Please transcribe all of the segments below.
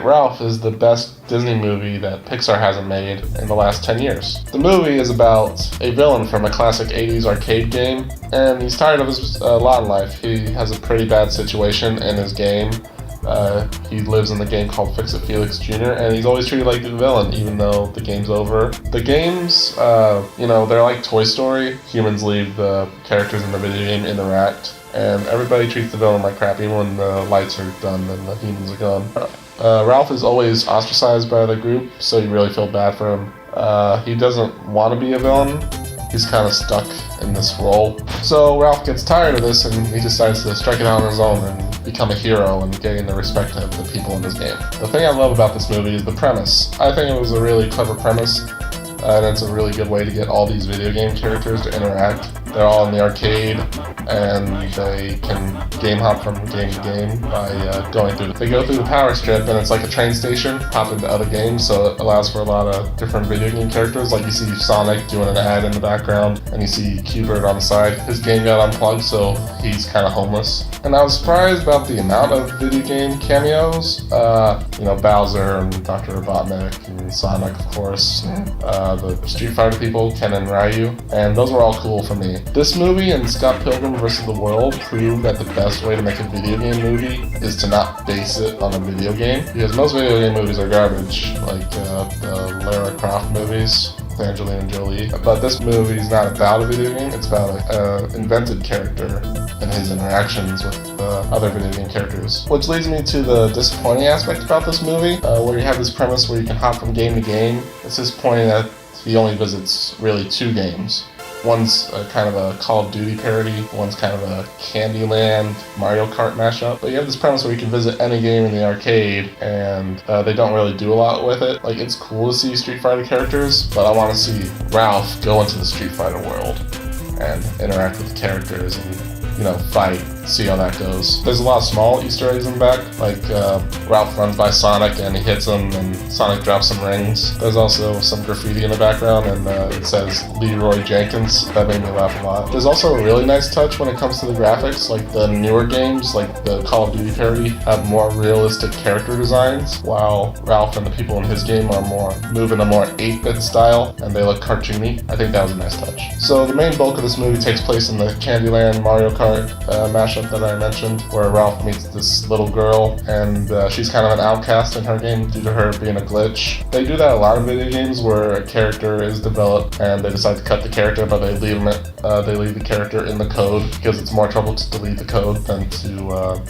Ralph is the best Disney movie that Pixar hasn't made in the last 10 years. The movie is about a villain from a classic 80s arcade game, and he's tired of his lot in life. He has a pretty bad situation in his game. He lives in the game called Fix-It Felix Jr., and he's always treated like the villain, even though the game's over. The games, they're like Toy Story. Humans leave, the characters in the video game interact, and everybody treats the villain like crap, even when the lights are done and the humans are gone. Ralph is always ostracized by the group, so you really feel bad for him. He doesn't want to be a villain. He's kind of stuck in this role. So Ralph gets tired of this, and he decides to strike it out on his own and become a hero and gain the respect of the people in his game. The thing I love about this movie is the premise. I think it was a really clever premise, and it's a really good way to get all these video game characters to interact. They're all in the arcade, and they can game hop from game to game by going through. They go through the power strip, and it's like a train station, hop into other games, so it allows for a lot of different video game characters. Like you see Sonic doing an ad in the background, and you see Q-Bird on the side. His game got unplugged, so he's kind of homeless. And I was surprised about the amount of video game cameos. Bowser and Dr. Robotnik and Sonic, of course. The Street Fighter people, Ken and Ryu, and those were all cool for me. This movie and Scott Pilgrim vs. the World prove that the best way to make a video game movie is to not base it on a video game, because most video game movies are garbage, like the Lara Croft movies with Angelina Jolie. But this movie is not about a video game, it's about an invented character and his interactions with other video game characters. Which leads me to the disappointing aspect about this movie, where you have this premise where you can hop from game to game. It's disappointing that he only visits really 2 games. One's kind of a Call of Duty parody, one's kind of a Candyland Mario Kart mashup. But you have this premise where you can visit any game in the arcade, and they don't really do a lot with it. Like, it's cool to see Street Fighter characters, but I want to see Ralph go into the Street Fighter world and interact with the characters and, fight, see how that goes. There's a lot of small Easter eggs in the back, like Ralph runs by Sonic and he hits him and Sonic drops some rings. There's also some graffiti in the background, and it says Leroy Jenkins. That made me laugh a lot. There's also a really nice touch when it comes to the graphics. Like the newer games, like the Call of Duty parody, have more realistic character designs, while Ralph and the people in his game are move in a more 8-bit style, and they look cartoony. I think that was a nice touch. So the main bulk of this movie takes place in the Candyland Mario Kart mashup that I mentioned, where Ralph meets this little girl, and she's kind of an outcast in her game due to her being a glitch. They do that a lot in video games, where a character is developed and they decide to cut the character, but they leave the character in the code, because it's more trouble to delete the code than to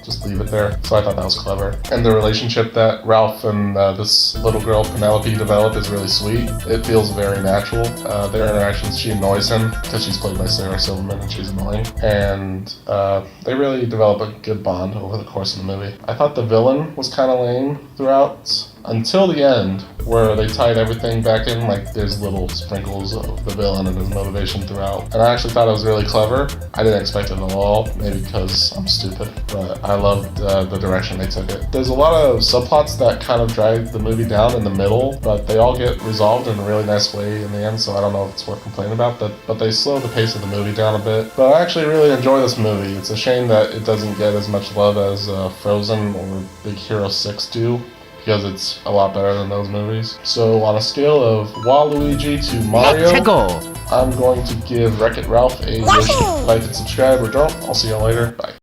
just leave it there. So I thought that was clever. And the relationship that Ralph and this little girl Penelope develop is really sweet. It feels very natural. Their interactions, she annoys him because she's played by Sarah Silverman and she's annoying. And they really develop a good bond over the course of the movie. I thought the villain was kind of lame throughout, until the end, where they tied everything back in. Like, there's little sprinkles of the villain and his motivation throughout. And I actually thought it was really clever. I didn't expect it at all, maybe because I'm stupid, but I loved the direction they took it. There's a lot of subplots that kind of drag the movie down in the middle, but they all get resolved in a really nice way in the end, so I don't know if it's worth complaining about, but they slow the pace of the movie down a bit. But I actually really enjoy this movie. It's a shame that it doesn't get as much love as Frozen or Big Hero 6 do, because it's a lot better than those movies. So on a scale of Waluigi to Mario, I'm going to give Wreck-It Ralph a Yoshi. Like and subscribe or don't. I'll see you later. Bye.